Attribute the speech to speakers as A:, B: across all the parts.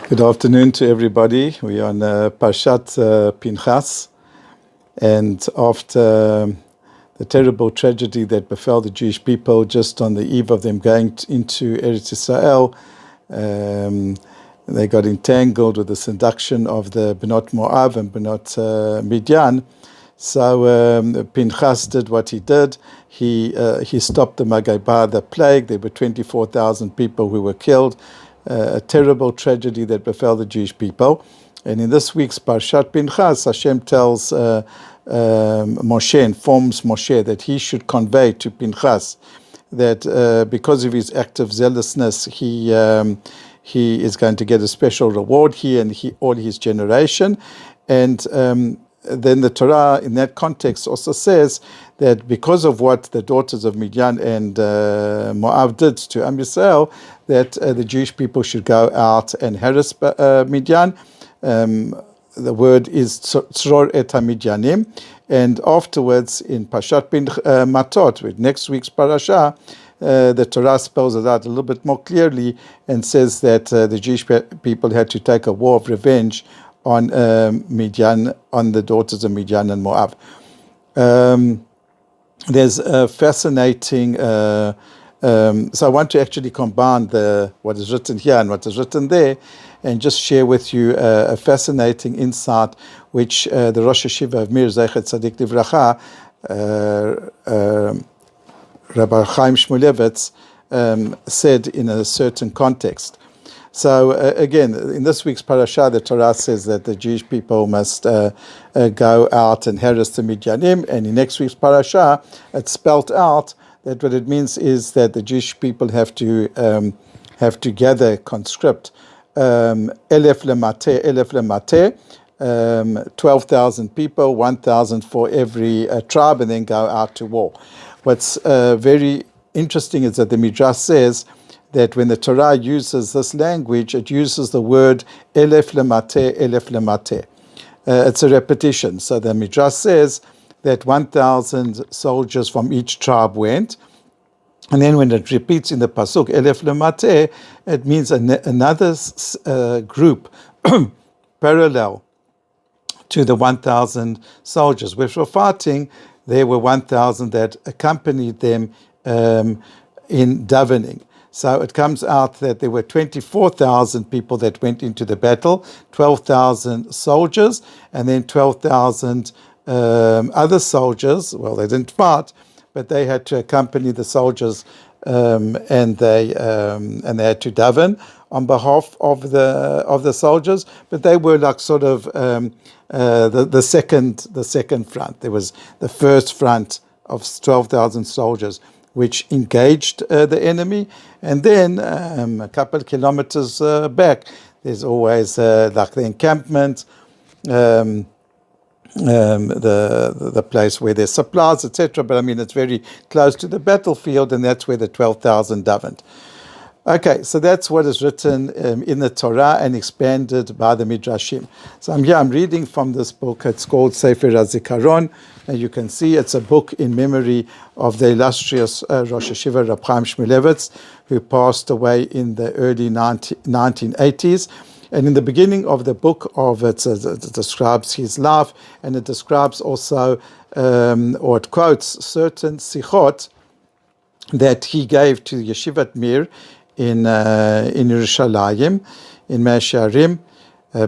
A: Good afternoon to everybody. We are on Parshat Pinchas, and after the terrible tragedy that befell the Jewish people just on the eve of them going into Eretz Israel, they got entangled with the seduction of the Benot Moab and Benot Midian. So Pinchas did what he did. He stopped the Magaiba, the plague. There were 24,000 people who were killed. A terrible tragedy that befell the Jewish people. And in this week's Parshat Pinchas, Hashem tells Moshe, informs Moshe that he should convey to Pinchas that because of his act of zealousness, he is going to get a special reward, he and all his generation. And then the Torah, in that context, also says that because of what the daughters of Midian and Moab did to Am Yisrael, that the Jewish people should go out and harass Midian. The word is Tzror et HaMidyanim. And afterwards, in Parshat Matot, with next week's parasha, the Torah spells it out a little bit more clearly and says that the Jewish people had to take a war of revenge on Midian, on the daughters of Midian and Moab. There's a fascinating. So I want to actually combine what is written here and what is written there, and just share with you a fascinating insight which the Rosh Yeshiva of Mir Zeichet Tzadik Livracha, Rabbi Chaim Shmulevitz, said in a certain context. So again, in this week's parasha, the Torah says that the Jewish people must go out and harass the Midyanim, and in next week's parasha, it's spelt out that what it means is that the Jewish people have to gather, conscript, elef lemate, 12,000 people, 1,000 for every tribe, and then go out to war. What's very interesting is that the Midrash says that when the Torah uses this language, it uses the word elef lemate. It's a repetition. So the Midrash says that 1,000 soldiers from each tribe went. And then when it repeats in the Pasuk, elef lemate, it means another group parallel to the 1,000 soldiers which were fighting. There were 1,000 that accompanied them in davening. So it comes out that there were 24,000 people that went into the battle, 12,000 soldiers, and then 12,000 other soldiers. Well, they didn't fight, but they had to accompany the soldiers, and they had to daven on behalf of the soldiers. But they were like sort of the second front. There was the first front of 12,000 soldiers which engaged the enemy, and then a couple of kilometers back, there's always like the encampment, the place where there's supplies, etc. But I mean, it's very close to the battlefield, and that's where the 12,000 davened. Okay, so that's what is written in the Torah and expanded by the Midrashim. So I'm reading from this book. It's called Sefer HaZikaron, and you can see it's a book in memory of the illustrious Rosh Yeshiva Reb Chaim Shmulevitz, who passed away in the early 1980s. And in the beginning of the book it describes his life, and it describes also, or it quotes certain sichot that he gave to Yeshivat Mir in Yerushalayim, in Mea Shearim,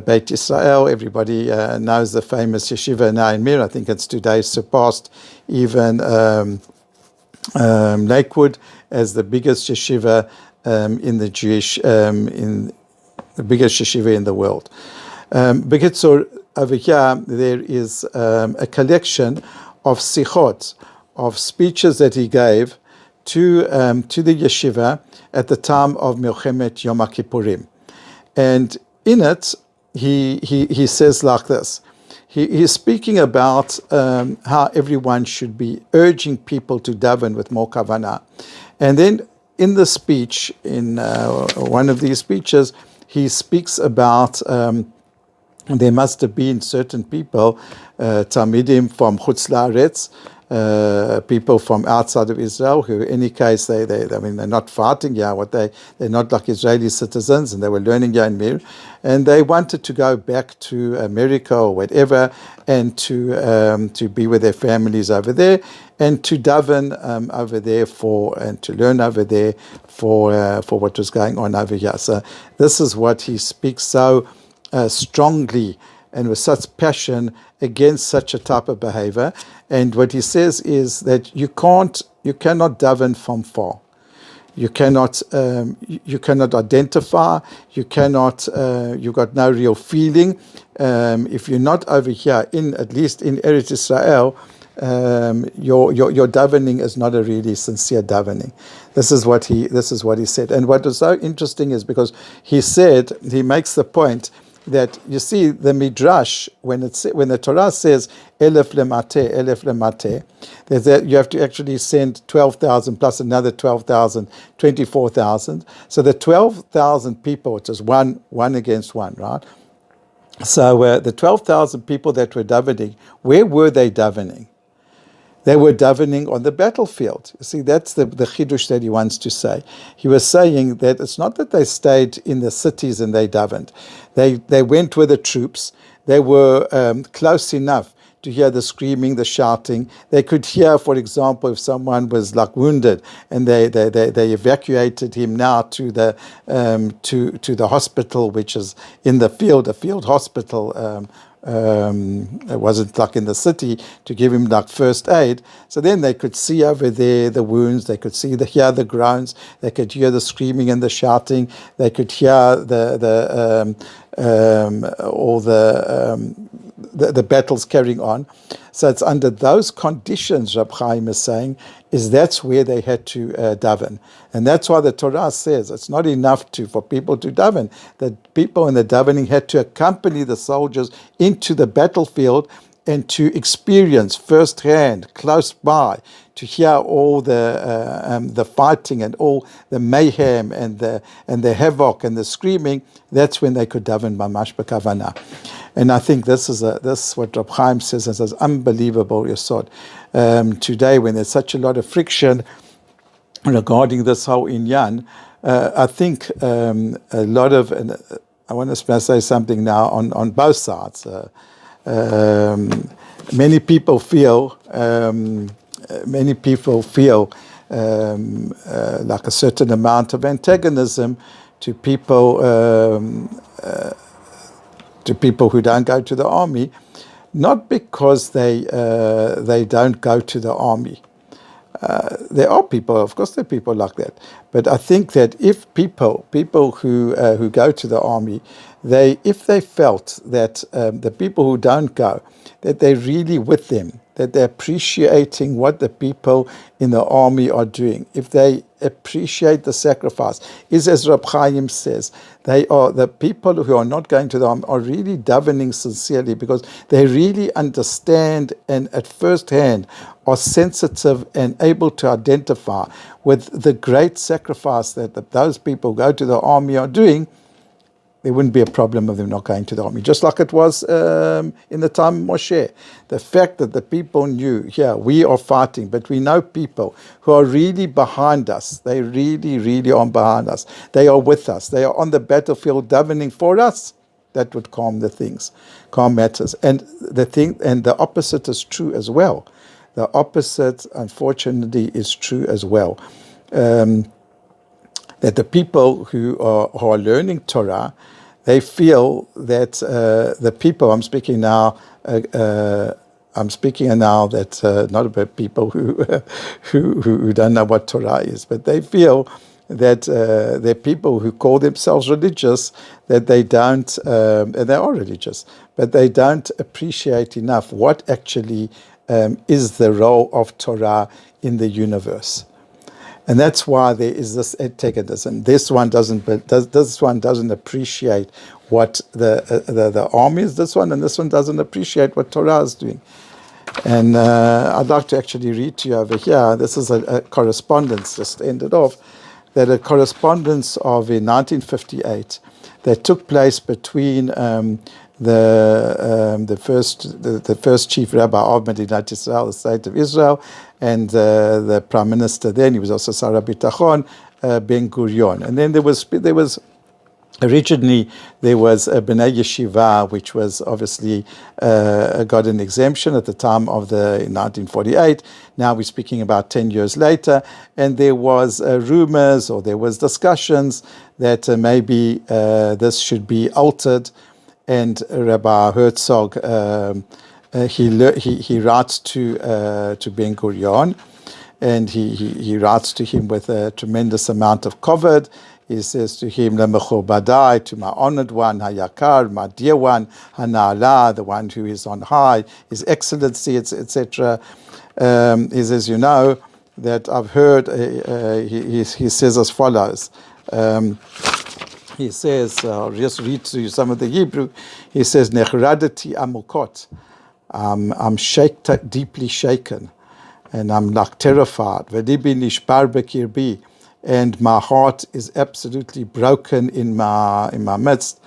A: Beit Israel. Everybody knows the famous yeshiva now in Mir. I think it's today surpassed even Lakewood as the biggest yeshiva in the Jewish, in the biggest yeshiva in the world. B'kitzur, over here there is a collection of sichot, of speeches that he gave to the yeshiva at the time of Milchemet Yom Kippurim. And in it, he says like this. He's speaking about how everyone should be urging people to daven with more kavanah. And then in the speech, in one of these speeches, he speaks about there must have been certain people, Talmidim from Chutz La'aretz, people from outside of Israel, who, in any case, they're not fighting here. They're not like Israeli citizens, and they were learning here in Mir, and they wanted to go back to America or whatever, and to be with their families over there, and to daven over there and to learn over there for what was going on over here. So this is what he speaks so strongly and with such passion against such a type of behavior. And what he says is that you cannot daven from far. You cannot identify. You've got no real feeling. If you're not over here, at least in Eretz Israel, your davening is not a really sincere davening. This is what he said. And what was so interesting is because he makes the point that, you see, the Midrash, when the Torah says elef lemate, that you have to actually send 12,000 plus another 12,000, 24,000. So the 12,000 people, it is one against one, right? So the 12,000 people that were davening, where were they davening? They were davening on the battlefield. You see, that's the chidush that he wants to say. He was saying that it's not that they stayed in the cities and they davened. They went with the troops. They were close enough to hear the screaming, the shouting. They could hear, for example, if someone was like wounded, and they evacuated him now to the hospital, which is in the field, a field hospital. It wasn't like in the city, to give him like first aid. So then they could see over there the wounds, they could hear the groans, they could hear the screaming and the shouting, they could hear all the battles carrying on. So it's under those conditions, Rab Chaim is saying, that's where they had to daven. And that's why the Torah says it's not enough for people to daven. The people in the davening had to accompany the soldiers into the battlefield and to experience firsthand, close by, to hear all the fighting and all the mayhem and the havoc and the screaming. That's when they could daven mamash b'kavana. And I think this is what Rab Chaim says, and says unbelievable yesod. Today, when there's such a lot of friction regarding this whole inyan, I think a lot of, and I want to say something now on both sides. Many people feel like a certain amount of antagonism to people who don't go to the army, not because they don't go to the army. There are people, of course, there are people like that. But I think that if people who go to the army, if they felt that the people who don't go, that they're really with them, that they're appreciating what the people in the army are doing, if they appreciate the sacrifice, is as Rab Chaim says, the people who are not going to the army are really davening sincerely, because they really understand and at first hand are sensitive and able to identify with the great sacrifice that those people who go to the army are doing. There wouldn't be a problem of them not going to the army, just like it was in the time of Moshe. The fact that the people knew, we are fighting, but we know people who are really behind us. They really, really are behind us. They are with us. They are on the battlefield davening for us. That would calm matters. And the opposite is true as well. The opposite, unfortunately, is true as well. That the people who are learning Torah, they feel that the people, I'm speaking now that not about people who don't know what Torah is, but they feel that they're people who call themselves religious, that they don't, and they are religious, but they don't appreciate enough what actually is the role of Torah in the universe. And that's why there is this antagonism. This one doesn't appreciate what the army is. This one doesn't appreciate what Torah is doing. And I'd like to actually read to you over here. This is a correspondence just ended off. That a correspondence of in 1958 that took place between the first chief rabbi of Medinat Israel, the state of Israel, and the prime minister then. He was also Sarah Bitachon, Ben Gurion. And then there was originally there was a B'nai Yeshiva, which was obviously got an exemption at the time of the 1948. Now we're speaking about 10 years later, and there was rumors or there was discussions that maybe this should be altered. And Rabbi Herzog he writes to Ben Gurion, and he writes to him with a tremendous amount of kavod. He says to him, Lemechobadai, to my honored one, Hayakar, my dear one, Hana'ala, the one who is on high, His Excellency, etc. He says, you know, that I've heard, he says as follows. He says, I'll just read to you some of the Hebrew. He says, Nechradati amukot. I'm deeply shaken, and I'm like terrified. V'libi nishbar bekirbi. And my heart is absolutely broken in my midst.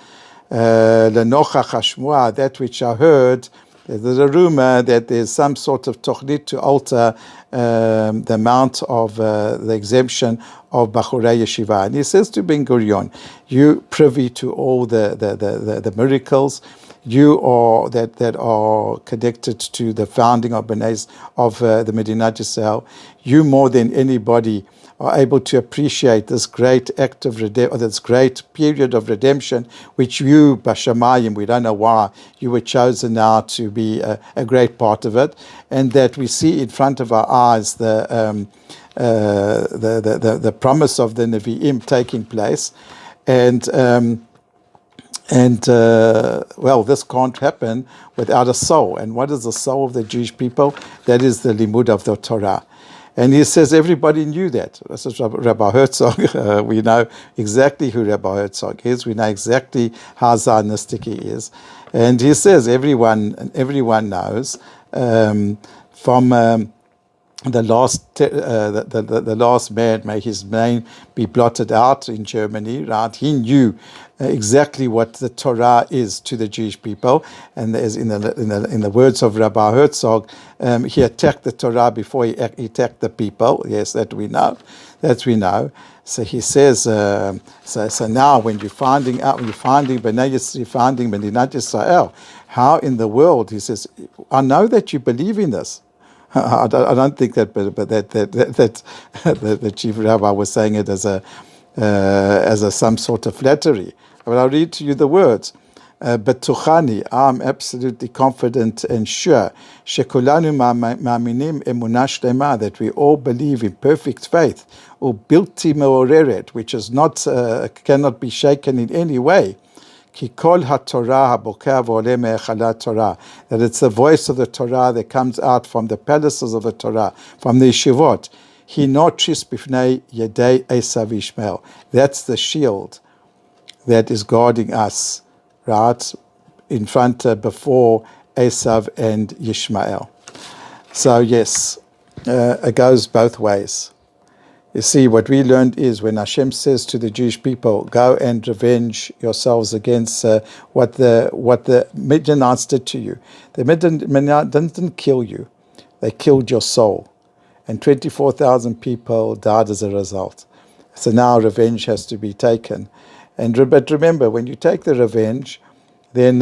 A: Lenochach hashmua, that which I heard, there's a rumor that there's some sort of tochnit to alter the amount of the exemption of Bachurei Yeshiva. And he says to Ben Gurion, you privy to all the miracles, you are that are connected to the founding of B'nai of the Medinat Israel. You more than anybody are able to appreciate this great act of redemption, or this great period of redemption, which you, Bashamayim, we don't know why, you were chosen now to be a great part of it, and that we see in front of our eyes the promise of the Nevi'im taking place, and well, this can't happen without a soul. And what is the soul of the Jewish people? That is the limud of the Torah. And he says everybody knew that. This is Rabbi Herzog. We know exactly who Rabbi Herzog is. We know exactly how Zionistic he is. And he says everyone knows from the last man, may his name be blotted out in Germany, right? He knew exactly what the Torah is to the Jewish people, and as in the words of Rabbi Herzog, he attacked the Torah before he attacked the people. Yes, that we know. So he says, so now when you're finding Medinat Israel, how in the world? He says, I know that you believe in this. I don't think that, but that the chief rabbi was saying it as a some sort of flattery. But I'll read to you the words. But Tuchani, I'm absolutely confident and sure, shekulanu ma'aminim emunah shlema, that we all believe in perfect faith, ubilti meoreret, which is not cannot be shaken in any way. Ki kol haTorah habokeh v'oleh me'echalat Torah, that it's the voice of the Torah that comes out from the palaces of the Torah, from the yeshivot. Hino tris bifnei yedei Esav Ishmael. That's the shield that is guarding us, right, in front, before Esav and Yishmael. So yes, it goes both ways. You see, what we learned is when Hashem says to the Jewish people, go and revenge yourselves against what the Midianites did to you. The Midianites didn't kill you. They killed your soul. And 24,000 people died as a result. So now revenge has to be taken. But remember, when you take the revenge, then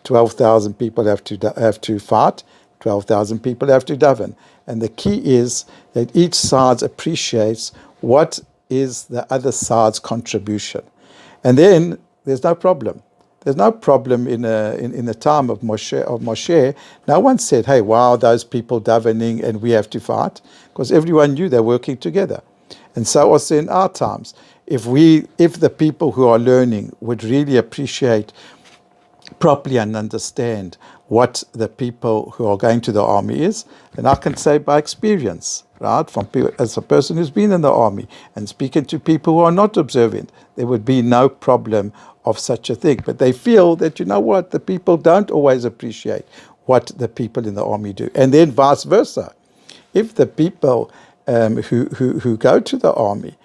A: 12,000 people have to fight, 12,000 people have to daven. And the key is that each side appreciates what is the other side's contribution. And then there's no problem. There's no problem in the time of Moshe. No one said, hey, wow, those people davening and we have to fight, because everyone knew they're working together. And so also in our times, if the people who are learning would really appreciate properly and understand what the people who are going to the army is, then I can say by experience, right, from people, as a person who's been in the army and speaking to people who are not observant, there would be no problem of such a thing. But they feel that, you know what, the people don't always appreciate what the people in the army do. And then vice versa. If the people who go to the army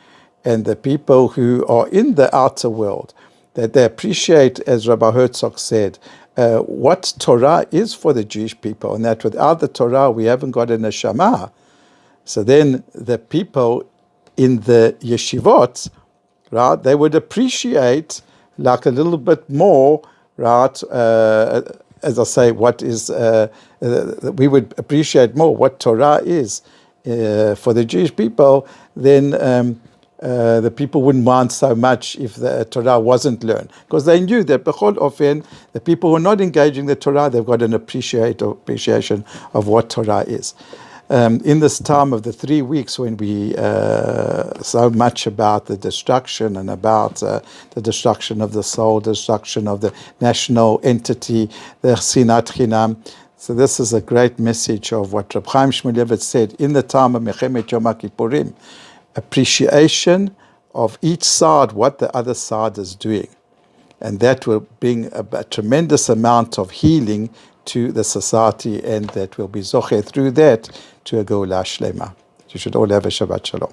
A: and the people who are in the outer world that they appreciate, as Rabbi Herzog said, what Torah is for the Jewish people, and that without the Torah we haven't got a neshama. So then the people in the yeshivot, right, they would appreciate like a little bit more, right, as I say, what is, we would appreciate more what Torah is for the Jewish people, then the people wouldn't mind so much if the Torah wasn't learned, because they knew that b'chol ofen, the people who are not engaging the Torah, they've got an appreciation of what Torah is. In this time of the 3 weeks when we so much about the destruction and about the destruction of the soul, destruction of the national entity, the Sinat Chinam. So this is a great message of what Reb Chaim Shmulevitz said in the time of Mechemet Yom Kippurim. Appreciation of each side, what the other side is doing. And that will bring a tremendous amount of healing to the society, and that will be zoche through that to a Geulah Shlema. You should all have a Shabbat Shalom.